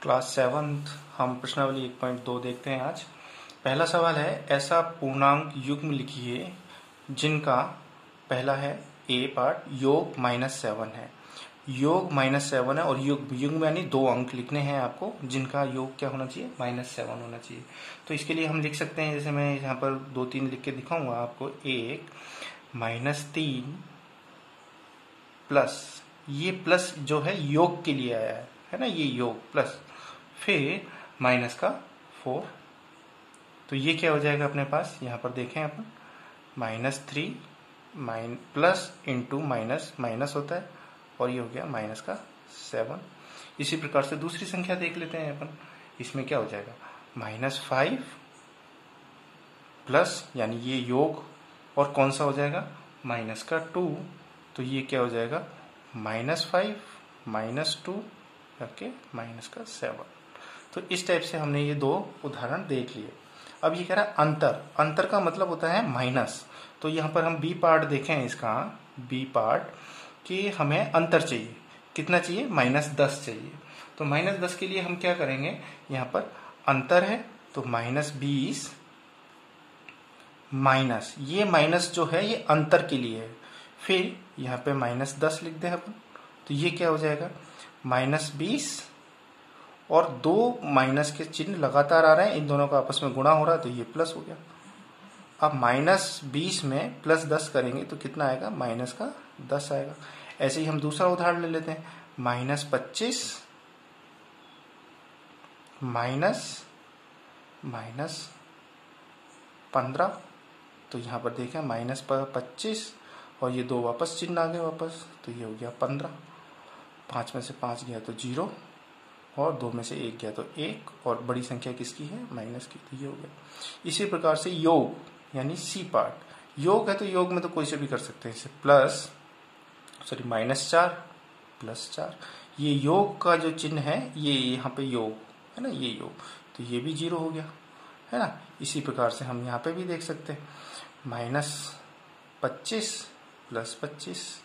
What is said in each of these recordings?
Class 7 हम प्रश्नावली 1.2 देखते हैं आज। पहला सवाल है, ऐसा पूर्णांक युग्म लिखिए जिनका पहला है ए पार्ट योग -7 है। योग -7 है और युग्म यानी 2 अंक लिखने हैं आपको, जिनका योग क्या होना चाहिए, -7 होना चाहिए। तो इसके लिए हम लिख सकते हैं, जैसे मैं यहाँ पर 2-3 लिख के दिखाऊंगा आपको। 1 -3 प्लस, ये प्लस जो है योग के लिए आया है ना, ये योग प्लस, फिर माइनस का 4। तो ये क्या हो जाएगा अपने पास, यहाँ पर देखें अपन, -3 प्लस इंटू माइनस, माइनस होता है, और ये हो गया माइनस का 7। इसी प्रकार से दूसरी संख्या देख लेते हैं अपन। इसमें क्या हो जाएगा, -5 प्लस, यानी ये योग, और कौन सा हो जाएगा, माइनस का 2। तो ये क्या हो जाएगा, -5 -2 करके माइनस का 7। तो इस टाइप से हमने ये 2 उदाहरण देख लिए। अब ये कह रहा है अंतर, अंतर का मतलब होता है माइनस। तो यहाँ पर हम बी पार्ट देखें इसका, बी पार्ट कि हमें अंतर चाहिए, कितना चाहिए, -10 चाहिए। तो -10 के लिए हम क्या करेंगे, यहाँ पर अंतर है तो -20 माइनस, ये माइनस जो है ये अंतर के लिए है, फिर यहाँ पे -10 लिख दें अपन। तो ये क्या हो जाएगा, -20 और 2 माइनस के चिन्ह लगातार आ रहे हैं, इन दोनों का आपस में गुणा हो रहा है, तो ये प्लस हो गया। अब -20 में +10 करेंगे तो कितना आएगा, माइनस का 10 आएगा। ऐसे ही हम दूसरा उदाहरण ले लेते हैं, -25 -15। तो यहाँ पर देखें -25 और ये 2 वापस चिन्ह आ गए वापस, तो ये हो गया 15। 5 में से 5 गया तो 0, और 2 में से 1 गया तो 1, और बड़ी संख्या किसकी है, माइनस की, तो ये हो गया। इसी प्रकार से योग यानी सी पार्ट, योग है तो योग में तो कोई से भी कर सकते हैं, इसे -4 +4। ये योग का जो चिन्ह है, ये यहाँ पे योग है ना, ये योग, तो ये भी 0 हो गया है ना। इसी प्रकार से हम यहाँ पे भी देख सकते हैं, -25 +25,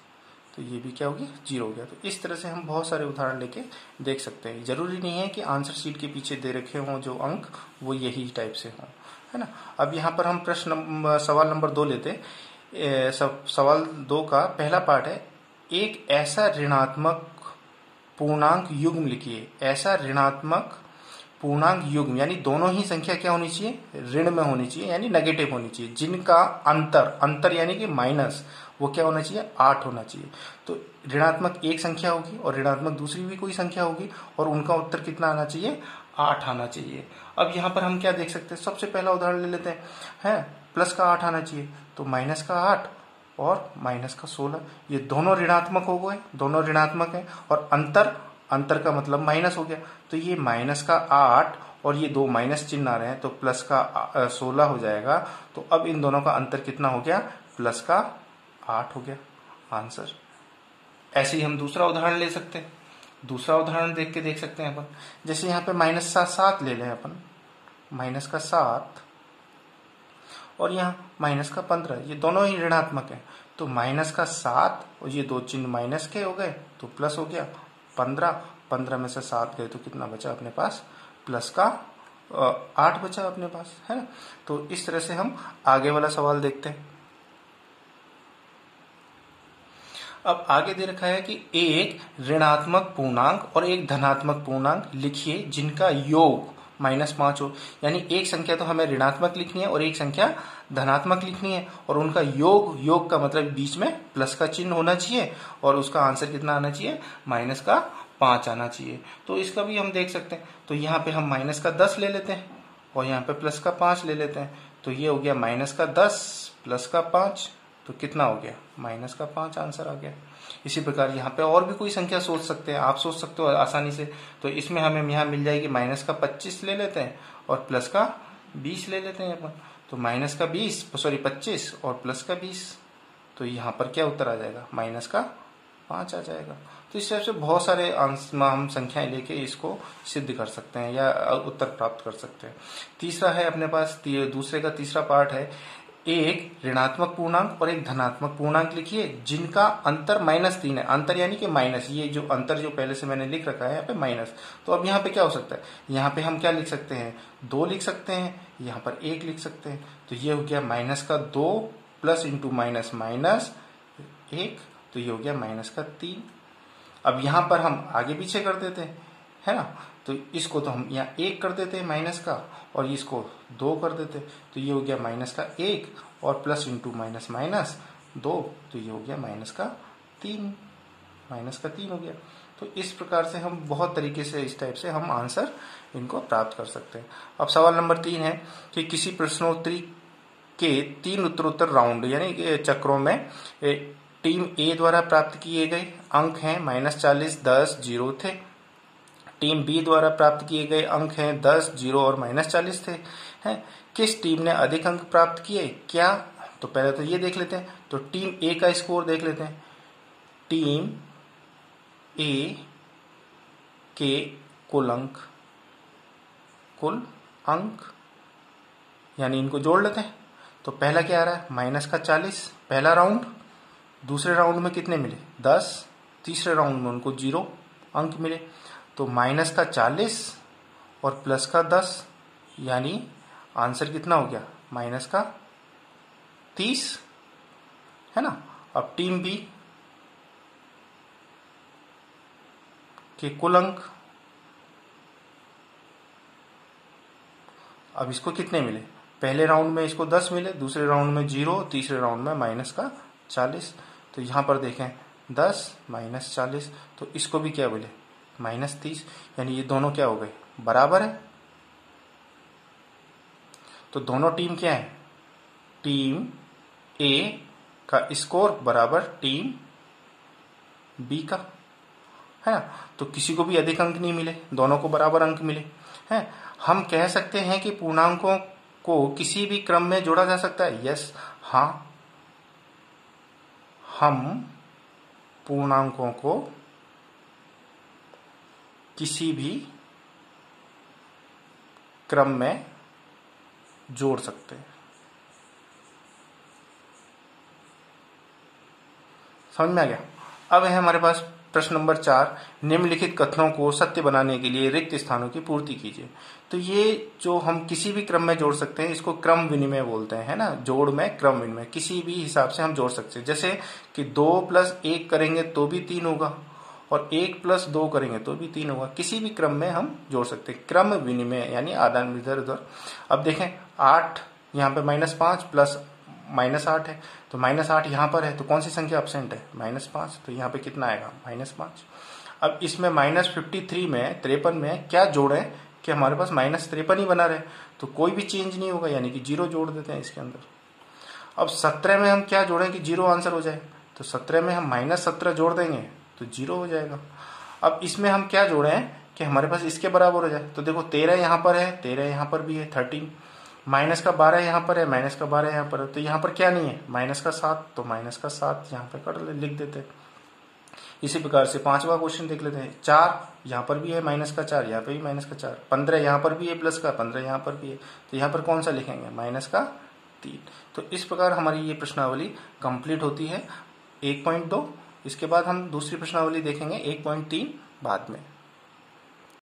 तो ये भी क्या हो गया, 0 हो गया। तो इस तरह से हम बहुत सारे उदाहरण लेके देख सकते हैं। जरूरी नहीं है कि आंसर शीट के पीछे दे रखे हों जो अंक, वो यही टाइप से हों, है ना। अब यहाँ पर हम सवाल नंबर 2 लेते हैं। सवाल 2 का पहला पार्ट है, एक ऐसा ऋणात्मक पूर्णांक युग्म लिखिए। ऐसा ऋणात्मक पूर्णांक युग्म यानी दोनों ही संख्या क्या होनी चाहिए, ऋण में होनी चाहिए, यानी नेगेटिव होनी चाहिए, जिनका अंतर यानी कि माइनस, वो क्या होना चाहिए, 8 होना चाहिए। तो ऋणात्मक एक संख्या होगी और ऋणात्मक दूसरी भी कोई संख्या होगी, और उनका उत्तर कितना आना चाहिए, 8 आना चाहिए। अब यहाँ पर हम क्या देख सकते हैं, सबसे पहला उदाहरण ले लेते हैं, प्लस का 8 आना चाहिए, तो माइनस का 8 और माइनस का 16, ये दोनों ऋणात्मक हो गए, दोनों ऋणात्मक है, और अंतर का मतलब माइनस हो गया। तो ये माइनस का 8 और ये 2 माइनस चिन्ह आ रहे हैं, तो प्लस का 16 हो जाएगा। तो अब इन दोनों का अंतर कितना हो गया, प्लस का 8 हो गया आंसर। ऐसे ही हम दूसरा उदाहरण ले सकते हैं, दूसरा उदाहरण देख के देख सकते हैं अपन। जैसे यहाँ पे -7 ले लें अपन, -7 और यहाँ -15, ये दोनों ही ऋणात्मक है, तो -7 और ये 2 चिन्ह माइनस के हो गए, तो प्लस हो गया 15 में से 7 गए तो कितना बचा अपने पास, प्लस का 8 बचा अपने पास, है ना। तो इस तरह से हम आगे वाला सवाल देखते हैं। अब आगे दे रखा है कि एक ऋणात्मक पूर्णांक और एक धनात्मक पूर्णांक लिखिए जिनका योग -5 हो। यानी एक संख्या तो हमें ऋणात्मक लिखनी है और एक संख्या धनात्मक लिखनी है, और उनका योग का मतलब बीच में प्लस का चिन्ह होना चाहिए, और उसका आंसर कितना आना चाहिए, -5 आना चाहिए। तो इसका भी हम देख सकते हैं। तो यहाँ पे हम -10 ले लेते हैं और यहाँ पे +5 ले लेते हैं, तो ये हो गया -10 +5, तो कितना हो गया, -5 आंसर आ गया। इसी प्रकार यहाँ पे और भी कोई संख्या सोच सकते हैं, आप सोच सकते हो आसानी से। तो इसमें हमें यहाँ मिल जाएगी -25 ले लेते हैं और +20 ले लेते हैं अपन। तो -25 और +20, तो यहाँ पर क्या उत्तर आ जाएगा, -5 आ जाएगा। तो इस तरह से बहुत सारे हम संख्याएं लेके इसको सिद्ध कर सकते हैं या उत्तर प्राप्त कर सकते हैं। तीसरा है अपने पास, दूसरे का तीसरा पार्ट है, एक ऋणात्मक पूर्णांक और एक धनात्मक पूर्णांक लिखिए जिनका अंतर -3 है। अंतर यानी कि माइनस, ये जो अंतर जो पहले से मैंने लिख रखा है यहाँ पे माइनस। तो अब यहाँ पे क्या हो सकता है, यहाँ पे हम क्या लिख सकते हैं, 2 लिख सकते हैं, यहाँ पर 1 लिख सकते हैं। तो ये हो गया -2 प्लस इंटू माइनस माइनस 1, तो ये हो गया -3। अब यहाँ पर हम आगे पीछे कर देते हैं, है ना। तो इसको तो हम यहाँ 1 कर देते हैं माइनस का, और इसको 2 कर देते हैं। तो ये हो गया -1 और प्लस इंटू माइनस माइनस 2, तो ये हो गया -3, -3 हो गया। तो इस प्रकार से हम बहुत तरीके से इस टाइप से हम आंसर इनको प्राप्त कर सकते हैं। अब सवाल नंबर 3 है कि किसी प्रश्नोत्तरी के 3 उत्तरोत्तर राउंड यानी चक्रों में टीम ए द्वारा प्राप्त किए गए अंक हैं -40, 10, 0 थे। टीम बी द्वारा प्राप्त किए गए अंक हैं 10, 0 और -40 थे। हैं किस टीम ने अधिक अंक प्राप्त किए क्या? तो पहले तो ये देख लेते हैं। तो टीम ए का स्कोर देख लेते हैं। टीम ए के कुल अंक यानी इनको जोड़ लेते हैं। तो पहला क्या आ रहा है, -40 पहला राउंड। दूसरे राउंड में कितने मिले, 10। तीसरे राउंड में उनको 0 अंक मिले। तो -40 और +10 यानी आंसर कितना हो गया, -30, है ना। अब टीम बी के कुल अंक, अब इसको कितने मिले, पहले राउंड में इसको 10 मिले, दूसरे राउंड में 0, तीसरे राउंड में -40। तो यहां पर देखें 10 -40, तो इसको भी क्या बोले, -30, यानी ये दोनों क्या हो गए, बराबर है। तो दोनों टीम क्या है, टीम ए का स्कोर बराबर टीम बी का, है ना। तो किसी को भी अधिक अंक नहीं मिले, दोनों को बराबर अंक मिले हैं। हम कह सकते हैं कि पूर्णांकों को किसी भी क्रम में जोड़ा जा सकता है। यस, हाँ, हम पूर्णांकों को किसी भी क्रम में जोड़ सकते हैं। समझ में आ गया। अब है हमारे पास प्रश्न नंबर 4, निम्नलिखित कथनों को सत्य बनाने के लिए रिक्त स्थानों की पूर्ति कीजिए। तो ये जो हम किसी भी क्रम में जोड़ सकते हैं, इसको क्रम विनिमय बोलते हैं, है ना। जोड़ में क्रम विनिमय, किसी भी हिसाब से हम जोड़ सकते हैं। जैसे कि 2 + 1 करेंगे तो भी 3 होगा, और 1 + 2 करेंगे तो भी 3 होगा। किसी भी क्रम में हम जोड़ सकते हैं, क्रम विनिमय यानी आदान इधर उधर। अब देखें 8 यहाँ पे -5 प्लस -8 है, तो -8 यहाँ पर है, तो कौन सी संख्या एब्सेंट है, -5, तो यहाँ पे कितना आएगा, -5। अब इसमें -53 में 53 में क्या जोड़े कि हमारे पास -53 ही बना रहे, तो कोई भी चेंज नहीं होगा, यानी कि 0 जोड़ देते हैं इसके अंदर। अब 17 में हम क्या जोड़ें कि 0 आंसर हो जाए, तो 17 में हम -17 जोड़ देंगे तो 0 हो जाएगा। अब इसमें हम क्या जोड़ें कि हमारे पास इसके बराबर हो जाए, तो देखो 13 यहाँ पर है, 13 यहाँ पर भी है, 13, -12 यहाँ पर है, -12 यहाँ पर है, तो यहाँ पर क्या नहीं है, -7, तो -7 यहाँ पे कर लिख देते हैं। इसी प्रकार से 5वां क्वेश्चन देख लेते हैं। 4 यहाँ पर भी है, -4 यहाँ पे भी -4, 15 यहाँ पर भी है, प्लस का 15 यहाँ पर भी है, तो यहाँ पर कौन सा लिखेंगे, -3। तो इस प्रकार हमारी ये प्रश्नावली कंप्लीट होती है 1.2। इसके बाद हम दूसरी प्रश्नावली देखेंगे 1.3 बाद में।